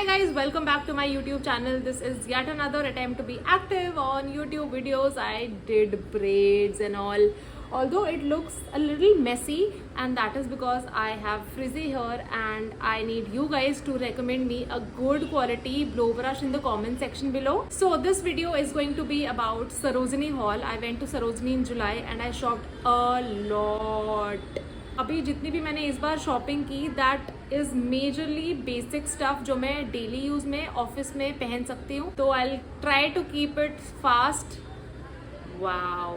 Hi guys, welcome back to my YouTube channel. This is yet another attempt to be active on YouTube videos. I did braids and all, although it looks a little messy, and that is because I have frizzy hair and I need you guys to recommend me a good quality blow brush in the comment section below. So this video is going to be about Sarojini haul. I went to Sarojini in July and I shopped a lot. अभी जितनी भी मैंने इस बार shopping की that is majorly basic stuff जो मैं daily use में office में पहन सकती हूँ. तो I try to keep it fast. Wow,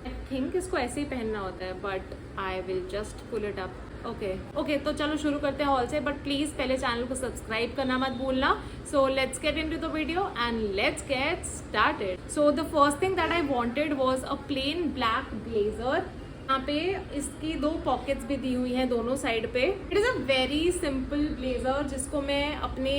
I think इसको ऐसे ही पहनना होता है but I will just pull it up. Okay तो चलो शुरू करते हैं हॉल से, बट प्लीज़ पहले चैनल को सब्सक्राइब करना मत भूलना. So let's get into the video and let's get started. So the first thing that I wanted was a plain black blazer. यहाँ पे इसकी दो पॉकेट्स भी दी हुई हैं दोनों साइड पे. It is a very simple blazer जिसको मैं अपने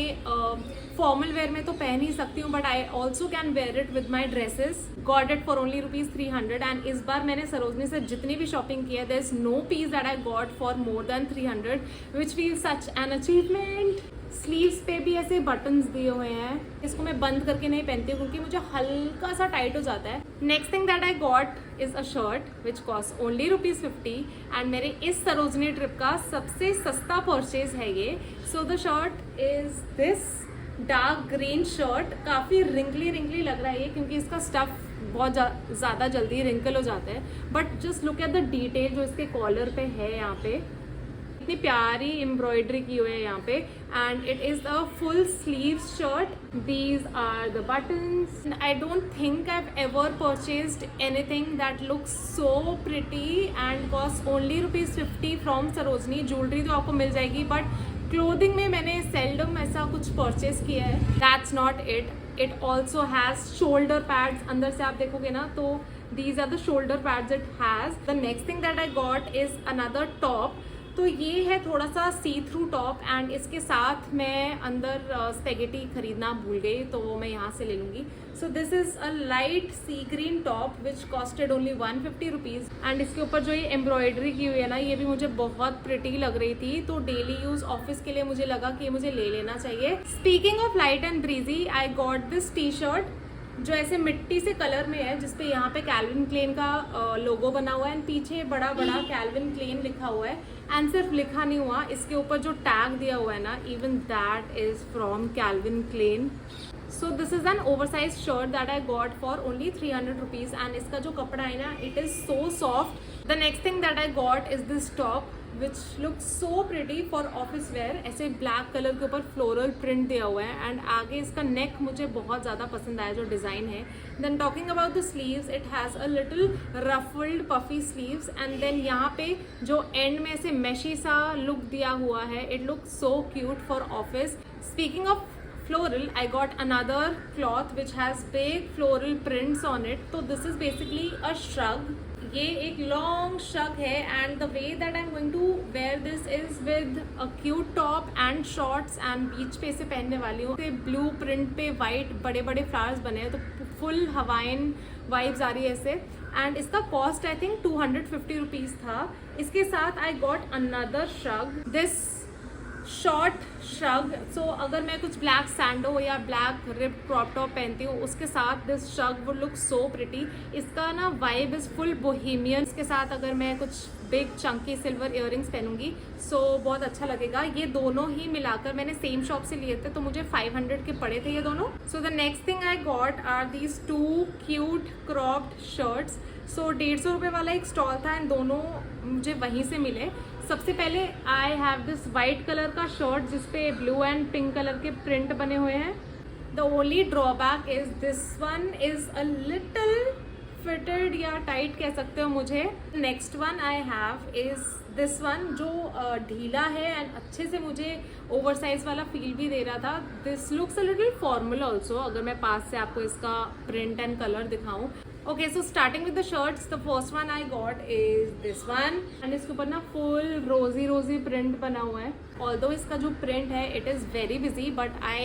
फॉर्मल वेयर में तो पहन ही सकती हूँ, but I also can wear it with my dresses. Got it for only ₹300. And इस बार मैंने सरोजनी से जितनी भी शॉपिंग की है there is no piece that I got for more than 300 which feel such an achievement. Sleeves पे भी ऐसे बटन्स दिए हुए हैं. इसको मैं बंद करके नहीं पहनती हूँ क्योंकि मुझे हल्का सा टाइट हो जाता है. Next thing that I got is a shirt which cost only ₹50. And मेरे इस सरोजनी ट्रिप का सबसे सस्ता परचेज है ये. So the shirt is this dark green shirt. काफ़ी रिंकली लग रहा है ये क्योंकि इसका स्टफ बहुत ज़्यादा जल्दी रिंकल हो जाता है, but just look at the detail जो इसके कॉलर पे है. यहाँ पे इतनी प्यारी एम्ब्रॉयडरी की हुई है यहाँ पे. And it is a full sleeve shirt. These are the buttons. I don't think I have ever purchased anything that looks so pretty and cost only ₹50 from Sarojini. Jewellery तो आपको मिल जाएगी, बट क्लोथिंग में मैंने सेल्डम ऐसा कुछ purchase किया है. That's not it. It also has shoulder pads. अंदर से आप देखोगे ना तो these are the shoulder pads it has. The next thing that I got is another top. तो ये है थोड़ा सा सी थ्रू टॉप एंड इसके साथ मैं अंदर स्पेगेटी खरीदना भूल गई तो वो मैं यहाँ से ले लूँगी. So this is a light sea green top which costed only ₹150. And इसके ऊपर जो ये एम्ब्रॉयडरी की हुई है ना, ये भी मुझे बहुत प्रिटी लग रही थी, तो डेली यूज़ ऑफिस के लिए मुझे लगा कि ये मुझे ले लेना चाहिए. Speaking of light and breezy, I got this T shirt जो ऐसे मिट्टी से कलर में है, जिसपे यहाँ पे कैल्विन क्लेन का लोगो बना हुआ है एंड पीछे बड़ा बड़ा कैल्विन क्लेन लिखा हुआ है. एंड सिर्फ लिखा नहीं हुआ, इसके ऊपर जो टैग दिया हुआ है ना, even that is from Calvin Klein. So this is an oversize shirt that I got for only ₹300. And इसका जो कपड़ा है ना, it is so soft. The next thing that I got is this top which looks so pretty for office wear. ऐसे black colour के ऊपर floral print दिया हुआ है एंड आगे इसका नेक मुझे बहुत ज़्यादा पसंद आया जो डिज़ाइन है. Then talking about the sleeves, it has a little ruffled puffy sleeves. And then यहाँ पे जो एंड में ऐसे मेशी सा लुक दिया हुआ है, it looks so cute for office. Speaking of floral, I got another cloth which has big floral prints on it. So this is basically a shrug. ये एक लॉन्ग शग है and the way that I am going to wear this is with a cute top and shorts. And beach पे इसे पहनने वाली हूँ. Blue print पे white बड़े बड़े फ्लावर्स बने हैं, तो फुल हवाइन वाइब्स आ रही है ऐसे. एंड इसका कॉस्ट आई थिंक ₹250 था. इसके साथ I got another shrug, this short shrug. So अगर मैं कुछ ब्लैक सैंडो या ब्लैक रिप क्रॉप टॉप पहनती हूँ उसके साथ this shrug would look so pretty. इसका ना वाइब इज फुल बोहेमियन. इसके साथ अगर मैं कुछ बिग चंकी सिल्वर इयररिंग्स पहनूंगी सो बहुत अच्छा लगेगा. ये दोनों ही मिलाकर मैंने सेम शॉप से लिए थे तो मुझे 500 के पड़े थे ये दोनों. So the next thing I got are these 2 cute cropped shirts. So ₹150 वाला एक स्टॉल था एंड दोनों मुझे वहीं से मिले. सबसे पहले I have this white colour का शर्ट जिसपे ब्लू एंड पिंक कलर के प्रिंट बने हुए हैं. The only drawback is this one is a little fitted या टाइट कह सकते हो मुझे. Next one I have is this one जो ढीला है एंड अच्छे से मुझे ओवरसाइज वाला फील भी दे रहा था. This looks a little formal also अगर मैं पास से आपको इसका प्रिंट एंड कलर दिखाऊं. Okay, so starting with the shirts, the first one I got is this one and इसके ऊपर ना full rosy print बना हुआ है. Although इसका जो print है it is very busy, but I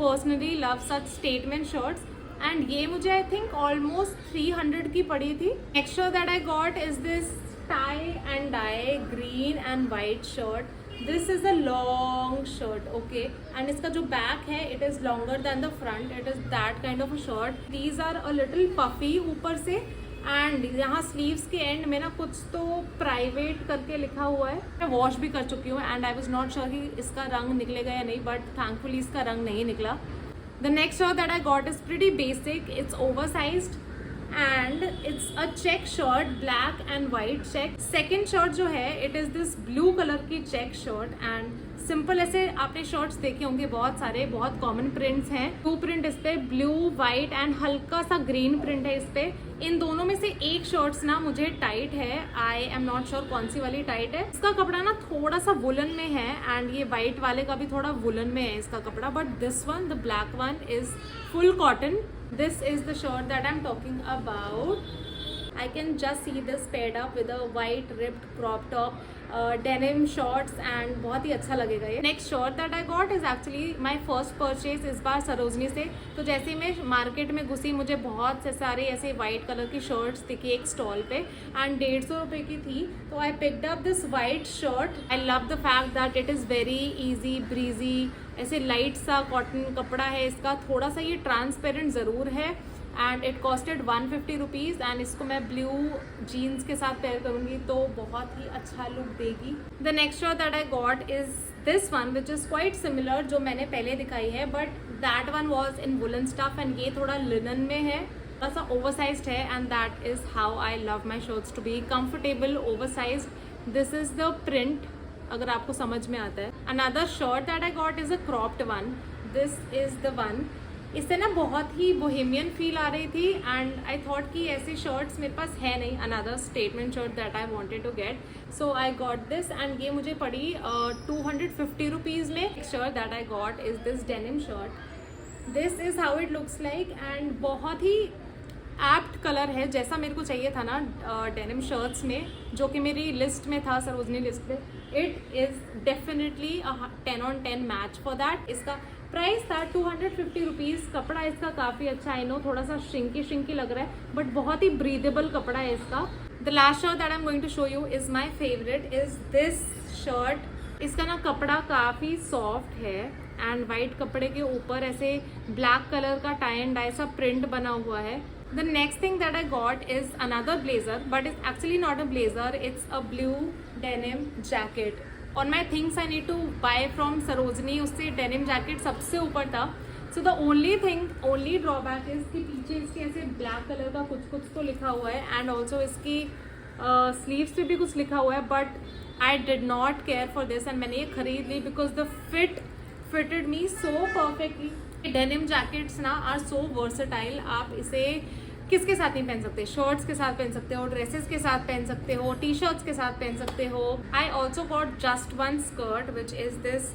personally love such statement shirts. And ये मुझे I think almost 300 की पड़ी थी. Next shirt that I got is this tie and dye green and white shirt. This is a long shirt, okay, and इसका जो back है it is longer than the front, it is that kind of a shirt. These are a little puffy ऊपर से, and यहाँ sleeves के and में ना कुछ तो प्राइवेट करके लिखा हुआ है। मैं वॉश भी कर चुकी हूँ and I was not sure कि इसका रंग निकलेगा या नहीं, बट थैंकफुली इसका रंग नहीं निकला। The next shirt that I got is pretty basic, it's oversized and it's a check shirt, black and white check. Second shirt जो है it is this blue colour की चेक शर्ट, एंड सिंपल ऐसे आपने shirts देखे होंगे बहुत सारे, बहुत कॉमन प्रिंट्स हैं। टू प्रिंट इस पे, ब्लू, वाइट एंड हल्का सा ग्रीन प्रिंट है इस पे। इन दोनों में से एक शर्ट्स ना मुझे टाइट है, आई एम नॉट श्योर कौन सी वाली टाइट है। इसका कपड़ा ना थोड़ा सा वुलन में है एंड ये वाइट वाले का भी थोड़ा वुलन में है इसका कपड़ा, but this one, the black one, is full cotton. This is the shirt that I'm talking about. I can just see this paired up with a white ripped crop top, denim shorts, and बहुत ही अच्छा लगेगा ये। Next shirt that I got is actually my first purchase इस बार सरोजनी से। तो जैसे ही मैं market में घुसी मुझे बहुत से सारे ऐसे वाइट कलर की शर्ट्स दिखी एक स्टॉल पे, एंड 150 रुपये की थी। तो I picked up this white shirt. I love the fact that it is very easy breezy, ऐसे लाइट सा कॉटन कपड़ा है इसका, थोड़ा सा ये ट्रांसपेरेंट ज़रूर है, and it costed 150 rupees. And इसको मैं ब्लू जीन्स के साथ पेयर करूँगी तो बहुत ही अच्छा लुक देगी। The next shirt that I got is this one which is quite similar, जो मैंने पहले दिखाई है, but that one was in woollen stuff and ये थोड़ा लिनन में है, थोड़ा सा ओवरसाइज्ड है, and that is how I love my shirts to be comfortable, oversized. This is the print, अगर आपको समझ में आता है। Another shirt that I got is a cropped one, this is the one. इससे ना बहुत ही बोहेमियन फील आ रही थी, एंड आई थॉट कि ऐसी शर्ट्स मेरे पास है नहीं। Another statement shirt that I wanted to get, so I got this, and ये मुझे पड़ी 250 रुपीज़ में। Shirt that I got is this denim shirt. This is how it looks like, and बहुत ही एप्ट कलर है, जैसा मेरे को चाहिए था ना डेनिम शर्ट्स में, जो कि मेरी लिस्ट में था, सरोजनी लिस्ट में। It is definitely 10 on 10 match for that. इसका प्राइस था 250 रुपीज़। कपड़ा इसका काफ़ी अच्छा, आई नो थोड़ा सा श्रिंकी लग रहा है, बट बहुत ही ब्रीदेबल कपड़ा है इसका। The last shirt that I am going to show you is my favourite, is this shirt. इसका ना कपड़ा काफ़ी सॉफ्ट है, एंड वाइट कपड़े के ऊपर ऐसे ब्लैक कलर का टाई एंड डाई सा प्रिंट बना हुआ है। The next thing that I got is another blazer, but it's actually not a blazer, it's a blue denim jacket. On my things I need to buy from Sarojini, उससे denim jacket सबसे ऊपर था। So the only drawback is कि पीछे इसके ऐसे black color का कुछ तो लिखा हुआ है, and also इसकी sleeves पे भी कुछ लिखा हुआ है, but I did not care for this, and मैंने ये खरीद ली because the fitted me so perfectly. Denim jackets ना आर सो वर्सेटाइल, आप इसे किसके साथ नहीं पहन सकते, शर्ट्स के साथ पहन सकते हो, ड्रेसेस के साथ पहन सकते हो, टी शर्ट्स के साथ पहन सकते हो। I also got just one skirt which is this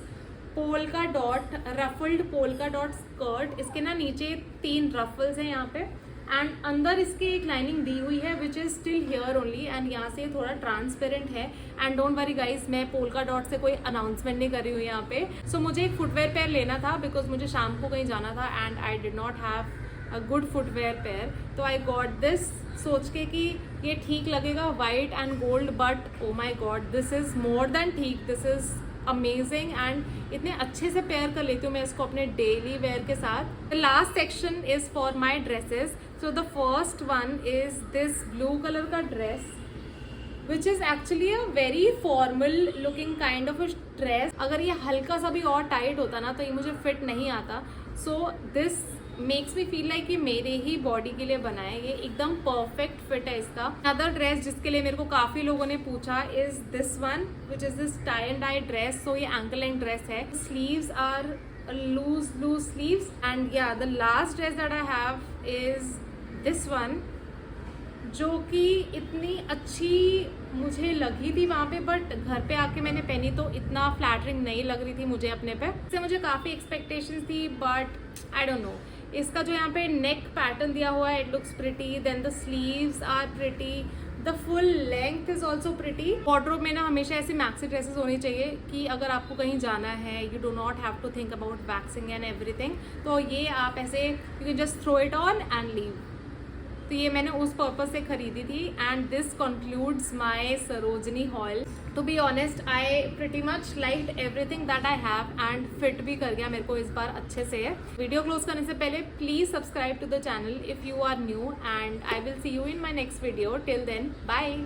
polka dot, ruffled polka dot skirt. इसके ना नीचे 3 रफल्स हैं यहाँ पे, एंड अंदर इसकी एक लाइनिंग दी हुई है which is still here only, and यहाँ से थोड़ा ट्रांसपेरेंट है। एंड डोंट वरी गाइज, मैं पोल्का डॉट से कोई अनाउंसमेंट नहीं कर रही हूँ यहाँ पे। सो मुझे एक फुटवेयर पेयर लेना था बिकॉज मुझे शाम को कहीं जाना था, and I did not have a good footwear pair, तो आई गॉट दिस सोच के कि ये ठीक लगेगा white and gold, but oh my god this is more than ठीक, दिस इज़ अमेजिंग, एंड इतने अच्छे से पेयर कर लेती हूँ मैं इसको अपने डेली वेयर के साथ। The last section is for my dresses. So the first one is this blue colour का dress which is actually a very formal looking kind of a dress. अगर ये हल्का सा भी और टाइट होता ना तो ये मुझे फिट नहीं आता। So this makes me feel like ये मेरे ही बॉडी के लिए बना है, ये एकदम परफेक्ट फिट है इसका। अदर ड्रेस जिसके लिए मेरे को काफ़ी लोगों ने पूछा is this one which is this tie and dye dress. So ये एंकल लेंथ ड्रेस है, sleeves are loose sleeves, and या the last dress that I have is this one, जो कि इतनी अच्छी मुझे लगी थी वहाँ पे, बट घर पे आके मैंने पहनी तो इतना फ्लैटरिंग नहीं लग रही थी मुझे अपने पे। इससे मुझे काफ़ी एक्सपेक्टेशंस थी, बट आई डोंट नो। इसका जो यहाँ पे नेक पैटर्न दिया हुआ है it looks pretty, then the sleeves are pretty, the full length is also pretty. Wardrobe में ना हमेशा ऐसी मैक्सी ड्रेसेस होनी चाहिए कि अगर आपको कहीं जाना है, you do not have to think about waxing and everything, तो ये आप ऐसे you can just throw it on and leave. तो ये मैंने उस पर्पज से खरीदी थी. And this concludes my Sarojini haul. To be honest I pretty much liked everything that I have and fit भी कर गया मेरे को इस बार अच्छे से. वीडियो क्लोज करने से पहले please subscribe to the channel if you are new, and I will see you in my next video. Till then, bye.